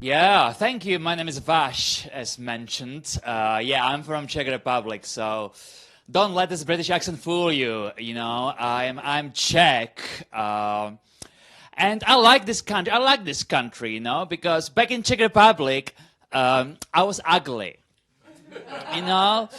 Yeah, thank you. My name is Vash, as mentioned. Yeah, I'm from Czech Republic, so don't let this British accent fool you. You know, I'm Czech, and I like this country. I like this country, you know, because back in Czech Republic, I was ugly, you know.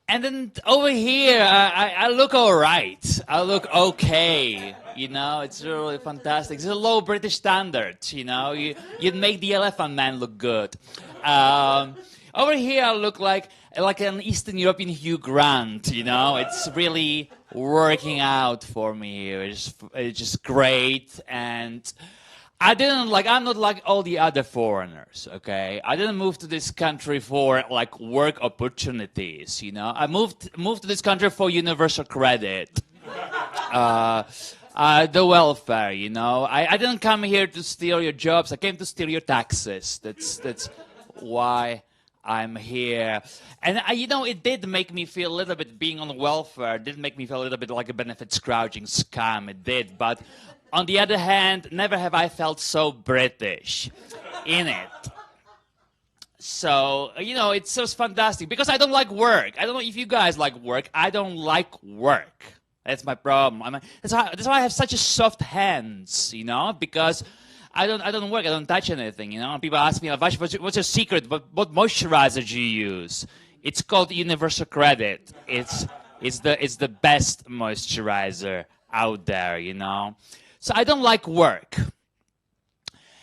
And then over here, I look all right. I look okay. You know, it's really fantastic. It's a low British standard. You know, you'd make the Elephant Man look good. Over here, I look like an Eastern European Hugh Grant. You know, it's really working out for me here. It's just great. And I'm not like all the other foreigners, okay? I didn't move to this country for like work opportunities, you know? I moved to this country for universal credit. The welfare, you know? I didn't come here to steal your jobs, I came to steal your taxes. That's why I'm here. And, you know, it did make me feel a little bit, being on welfare, did make me feel a little bit like a benefit scrounging scam, it did, but on the other hand, never have I felt so British in it. So, you know, it's just fantastic because I don't like work. I don't know if you guys like work. I don't like work. That's my problem. That's why I have such a soft hands, you know, because I don't work. I don't touch anything, you know. And people ask me, what's your secret? What moisturizer do you use? It's called Universal Credit. It's the best moisturizer out there, you know. So I don't like work.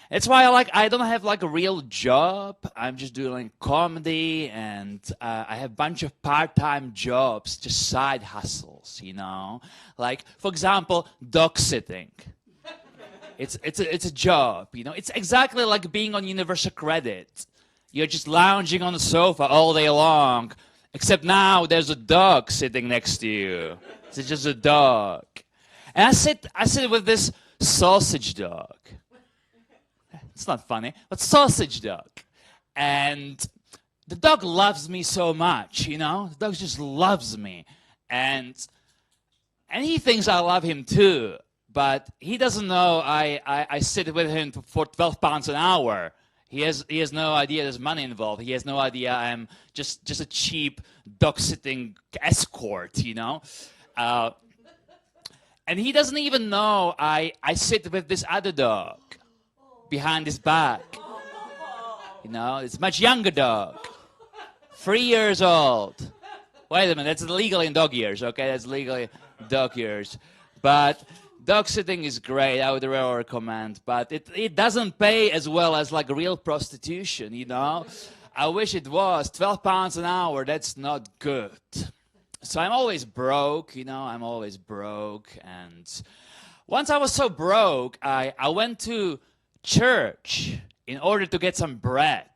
That's why I don't have like a real job. I'm just doing like comedy, and I have a bunch of part-time jobs, just side hustles, you know. Like, for example, dog sitting. It's a job, you know. It's exactly like being on universal credit. You're just lounging on the sofa all day long, except now there's a dog sitting next to you. It's just a dog. And I sit with this sausage dog. It's not funny, but sausage dog. And the dog loves me so much, you know? The dog just loves me. And he thinks I love him too, but he doesn't know I sit with him for £12 an hour. He has no idea there's money involved. He has no idea I'm just a cheap dog-sitting escort, you know? And he doesn't even know I sit with this other dog behind his back. You know, it's a much younger dog. 3 years old. Wait a minute, that's legal in dog years, okay? That's legally dog years. But dog sitting is great, I would really recommend. But it doesn't pay as well as like real prostitution, you know? I wish it was. £12 an hour, that's not good. So I'm always broke, you know, I'm always broke. And once I was so broke, I went to church in order to get some bread.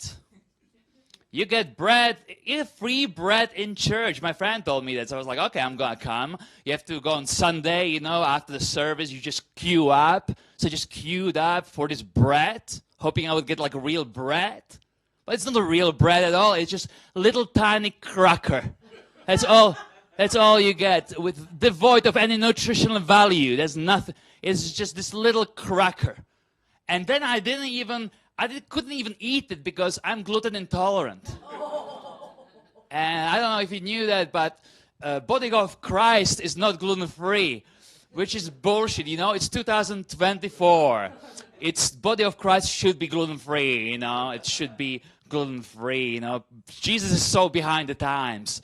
You get bread, you get free bread in church. My friend told me that, so I was like, okay, I'm gonna come. You have to go on Sunday, you know, after the service, you just queue up. So I just queued up for this bread, hoping I would get like real bread. But it's not a real bread at all, it's just a little tiny cracker. That's all you get, with devoid of any nutritional value. There's nothing. It's just this little cracker. And then I couldn't even eat it because I'm gluten intolerant. And I don't know if you knew that, but body of Christ is not gluten-free, which is bullshit, you know? It's 2024. It's body of Christ should be gluten-free, you know? It should be gluten-free, you know? Jesus is so behind the times.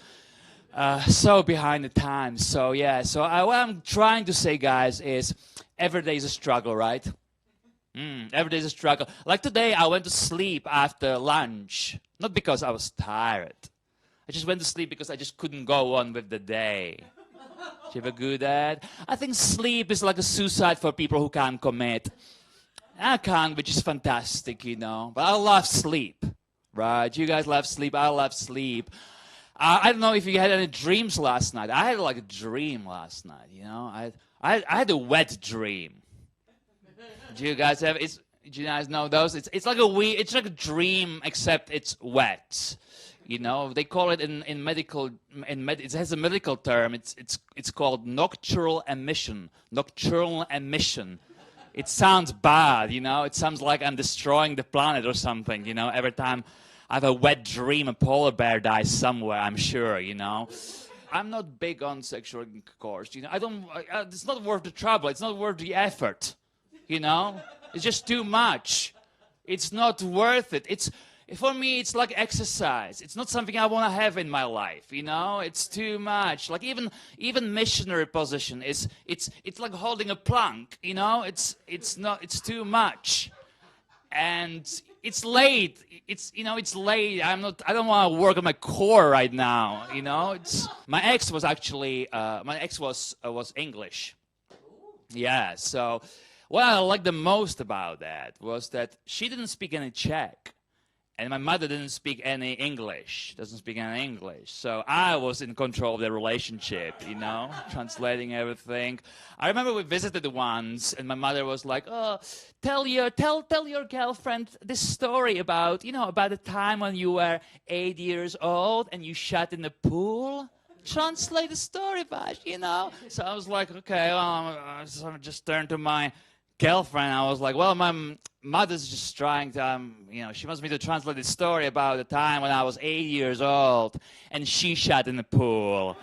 So behind the times. So yeah, what I'm trying to say, guys, is every day is a struggle, right? Every day is a struggle. Like today, I went to sleep after lunch. Not because I was tired. I just went to sleep because I just couldn't go on with the day. Do you ever do that? I think sleep is like a suicide for people who can't commit. I can't, which is fantastic, you know. But I love sleep, right? You guys love sleep. I love sleep. I don't know if you had any dreams last night. I had like a dream last night, you know. I had a wet dream. Do you guys have? Do you guys know those? It's like a dream, except it's wet. You know, they call it in medical. It has a medical term. It's called nocturnal emission. Nocturnal emission. It sounds bad, you know? It sounds like I'm destroying the planet or something, you know? Every time I have a wet dream, a polar bear dies somewhere, I'm sure, you know? I'm not big on sexual intercourse, you know? It's not worth the trouble. It's not worth the effort, you know? It's just too much. It's not worth it. For me, it's like exercise. It's not something I want to have in my life, you know? It's too much. Like even missionary position it's like holding a plank, you know? It's too much. And it's late. It's late. I don't want to work on my core right now, you know? My ex was actually was English. Yeah, so what I liked the most about that was that she didn't speak any Czech. And my mother didn't speak any English, doesn't speak any English. So I was in control of the relationship, you know, translating everything. I remember we visited once, and my mother was like, "Oh, tell your girlfriend this story about, you know, about the time when you were 8 years old and you shot in the pool. Translate the story, Vash, you know." So I was like, okay, so I just turned to my girlfriend. I was like, well, my mother's just trying to, you know, she wants me to translate the story about the time when I was 8 years old and she shot in the pool.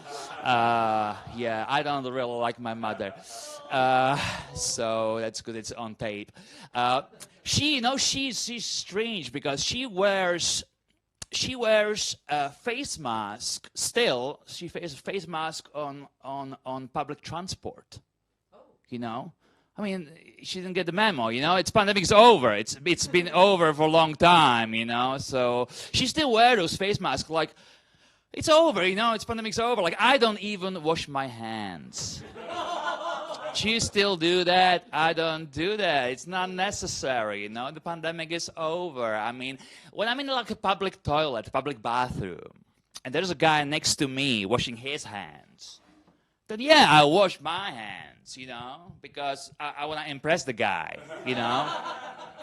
Yeah, I don't really like my mother. So that's good, it's on tape. She, you know, she's strange because she wears a face mask still. She wears a face mask on public transport, you know? I mean, she didn't get the memo, you know? Pandemic's over. It's been over for a long time, you know? So she still wears those face masks like, it's over, you know? Pandemic's over. Like, I don't even wash my hands. She still do that. I don't do that. It's not necessary, you know? The pandemic is over. I mean, when I'm in like a public toilet, public bathroom, and there's a guy next to me washing his hands, then yeah, I wash my hands, you know, because I want to impress the guy, you know.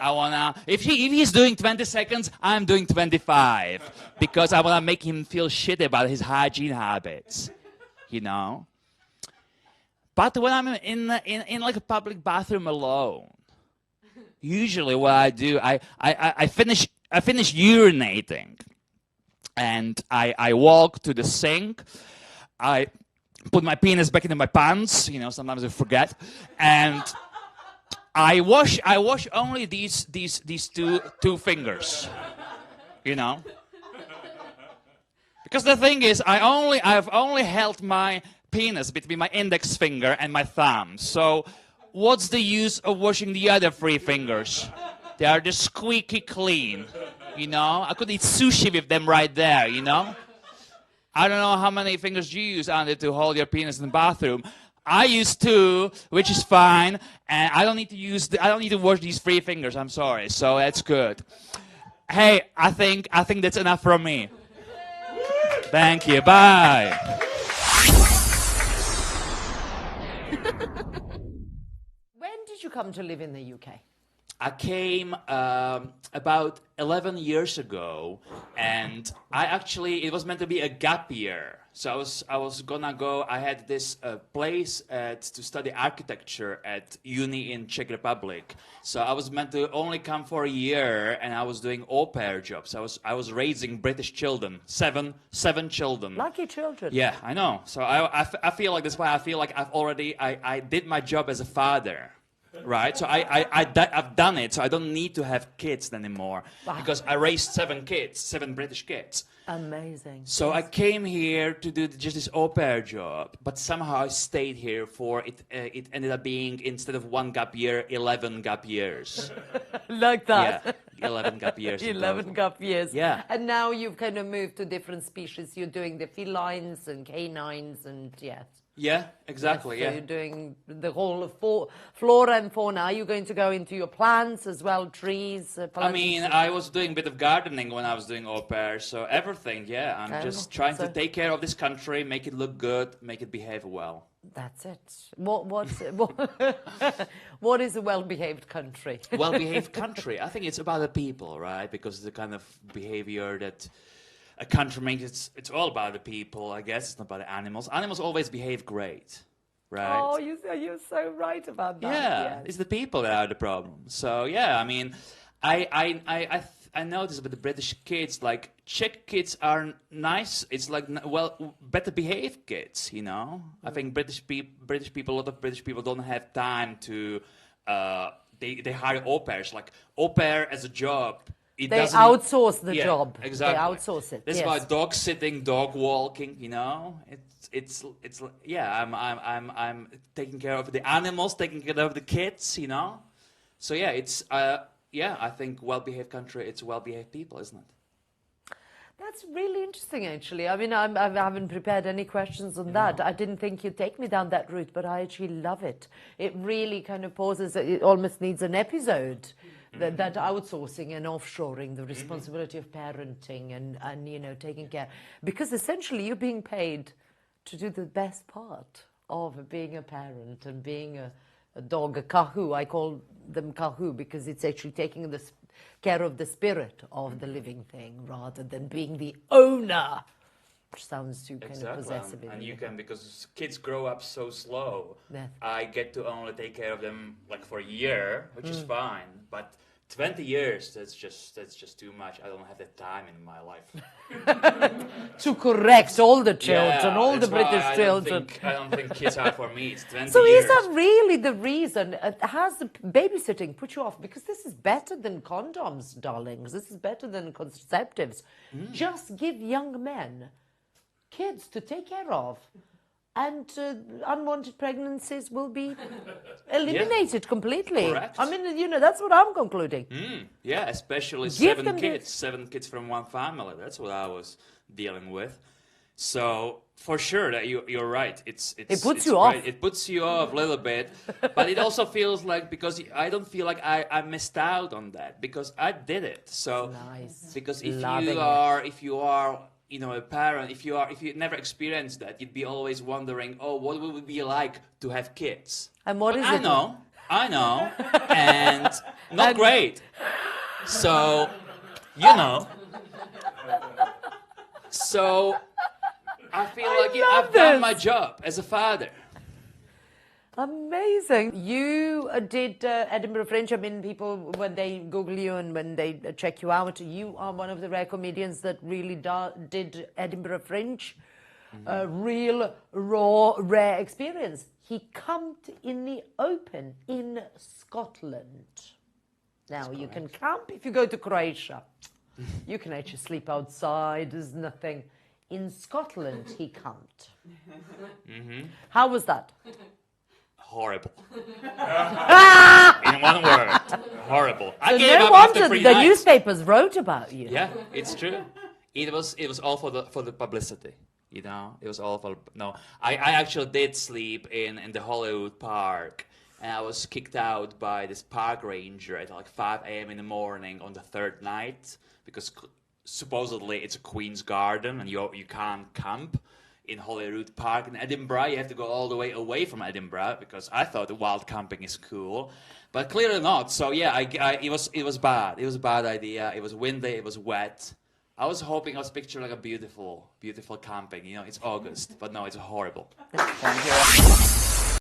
I want to, if he's doing 20 seconds, I'm doing 25, because I want to make him feel shitty about his hygiene habits, you know. But when I'm in like a public bathroom alone, usually what I do, I finish urinating, and I walk to the sink, I put my penis back into my pants, you know, sometimes I forget, and I wash only these two fingers, you know, because the thing is, I've only held my penis between my index finger and my thumb, so what's the use of washing the other 3 fingers? They are just squeaky clean, you know. I could eat sushi with them right there, you know. I don't know how many fingers you use, Andy, to hold your penis in the bathroom. I use 2, which is fine, and I don't need to wash these 3 fingers. I'm sorry, so that's good. Hey, I think that's enough from me. Thank you. Bye. When did you come to live in the UK? I came about 11 years ago, and it was meant to be a gap year. So I was gonna go. I had this place to study architecture at uni in Czech Republic. So I was meant to only come for a year, and I was doing au pair jobs. I was raising British children, seven children. Lucky children. Yeah, I know. So I feel like that's why I feel like I did my job as a father. Right, so I've done it, so I don't need to have kids anymore. Wow. Because I raised 7 kids, 7 British kids. Amazing. So I came here to do just this au pair job, but somehow I stayed here for it. It ended up being, instead of 1 gap year, 11 gap years. Like that. Yeah, 11 gap years. 11 gap years. Yeah. And now you've kind of moved to different species. You're doing the felines and canines and yes. Yeah, exactly. Yes, so yeah. you're doing the whole of flora and fauna. Are you going to go into your plants as well, trees? I mean, I was doing a bit of gardening when I was doing au pair, so everything, yeah. I'm just trying to take care of this country, make it look good, make it behave well. That's it. What is a well-behaved country? Well-behaved country? I think it's about the people, right? Because it's the kind of behavior that a country makes. It's all about the people, I guess. It's not about the animals. Animals always behave great. right? Oh, you're so right about that. Yeah, Yes. it's the people that are the problem. So yeah, I mean, I noticed with the British kids, like Czech kids are nice. It's like better behaved kids, you know. I think British people, a lot of British people don't have time to. They hire au pairs, like au pair as a job. They outsource the Yeah, job. exactly. They outsource it. That's yes. why dog sitting, dog walking. You know, it's yeah. I'm taking care of the animals, taking care of the kids. You know, so yeah, it's yeah. I think well-behaved country. It's well-behaved people, isn't it? That's really interesting, actually. I mean, I haven't prepared any questions on that. I didn't think you'd take me down that route, but I actually love it. It really kind of poses, it almost needs an episode, that outsourcing and offshoring, the responsibility of parenting and, you know, taking care. Because essentially you're being paid to do the best part of being a parent and being a dog, a kahu. I call them kahu because it's actually taking care of the spirit of the living thing rather than being the owner, which sounds too kind of possessive. And you can, because kids grow up so slow, I get to only take care of them like for a year, which is fine, but 20 years, that's just too much. I don't have the time in my life. To correct all the children, Yeah, all the that's why British children. I don't think kids are for me. It's 20 So years. is that really the reason? Has the babysitting put you off? Because this is better than condoms, darlings. This is better than contraceptives. Just give young men kids to take care of. And unwanted pregnancies will be eliminated completely. Correct. I mean, you know, that's what I'm concluding. Yeah, especially Give them seven kids from one family. That's what I was dealing with. So for sure that you're right. It puts you great. off. It puts you off a little bit, but it also feels like, because I don't feel like I missed out on that because I did it. So Nice. because Loving if you are you know, a parent, if you never experienced that, you'd be always wondering, oh, what would it be like to have kids? And what is I it? I know, and not great. So, you know. So, I feel like I've done my job as a father. Amazing. You did Edinburgh Fringe. I mean, people, when they Google you and when they check you out, you are one of the rare comedians that really did Edinburgh Fringe. A real, raw, rare experience. He camped in the open in Scotland. Now, you can camp if you go to Croatia. You can actually sleep outside. There's nothing. In Scotland, he camped. How was that? Horrible. In one word, horrible. I gave no up after wonder 3 the nights. newspapers wrote about you. Yeah, it's true. It was all for the publicity. You know, it was all for I actually did sleep in the Hollywood Park, and I was kicked out by this park ranger at like 5 a.m. in the morning on the third night because supposedly it's a Queen's Garden and you can't camp in Holyrood Park in Edinburgh. You have to go all the way away from Edinburgh because I thought the wild camping is cool, but clearly not. So yeah, it was bad. It was a bad idea. It was windy. It was wet. I was hoping, I was picturing like a beautiful, beautiful camping. You know, it's August, but no, it's horrible.